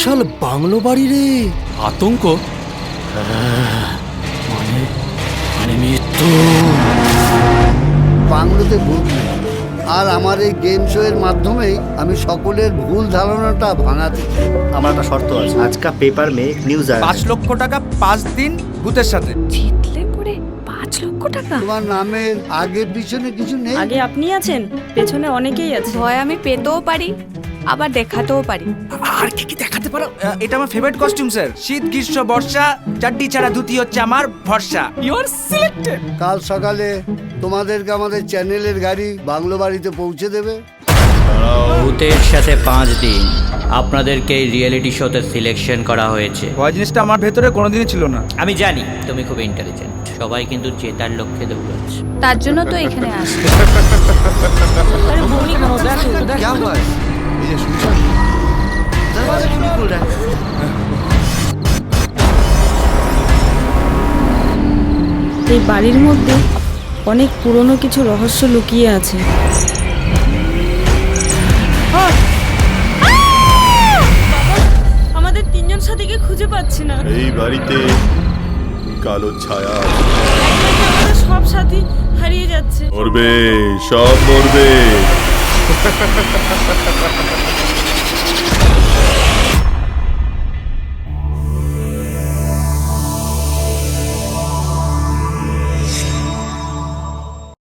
বিশাল bungalow বাড়ি রে। আতঙ্ক? মানে মৃত্যু। বাংলোতে ভূত নেই, আর আমার এই গেম শো এর মাধ্যমেই আমি সকলের ভুল ধারণাটা ভাঙাতে চাই। আমার একটা শর্ত আছে, আজকা পেপার মে নিউজ আয়া 5 লক্ষ টাকা 5 দিন ভূতের সাথে। জিতলে পরে 5 লক্ষ টাকা? তোমার নামের আগে পিছনে কিছু নেই? আগে আপনি আছেন, পেছনে অনেকেই আছে। ভয় আমি পেতেও পারি, আবার দেখাতেও পারি। আর কি কি দেখাতে পারো? এটা আমার ফেভারিট কস্টিউম স্যার। শীত গ্রীষ্ম বর্ষা চাড্ডি ছাড়া ধুতি হচ্ছে আমার ভরসা। You are selected. কাল সকালে তোমাদেরকে আমাদের চ্যানেলের গাড়ি বাংলো বাড়িতে পৌঁছে দেবে। ভূতের সাথে 5 দিন আপনাদেরকে এই রিয়েলিটি শোতে সিলেকশন করা হয়েছে। ভয় জিনিসটা আমার ভেতরে কোনোদিনই ছিল না। আমি জানি তুমি খুব ইন্টেলিজেন্ট, সবাই কিন্তু জেতার লক্ষ্যে দৌড়াচ্ছে। তার জন্য তো এখানে আসি। আরে বলি কেন, দেখ क्या हुआ है? ये सुनसान दरवाजा क्यों नहीं खुल रहा है? এই বাড়ির মধ্যে অনেক পুরনো কিছু রহস্য লুকিয়ে আছে। আমাদের 3 জন সাথীকে খুঁজে পাচ্ছি না। এই বাড়িতে কালো ছায়া আমাদের সব সাথী হারিয়ে যাচ্ছে। মরবে, সব মরবে।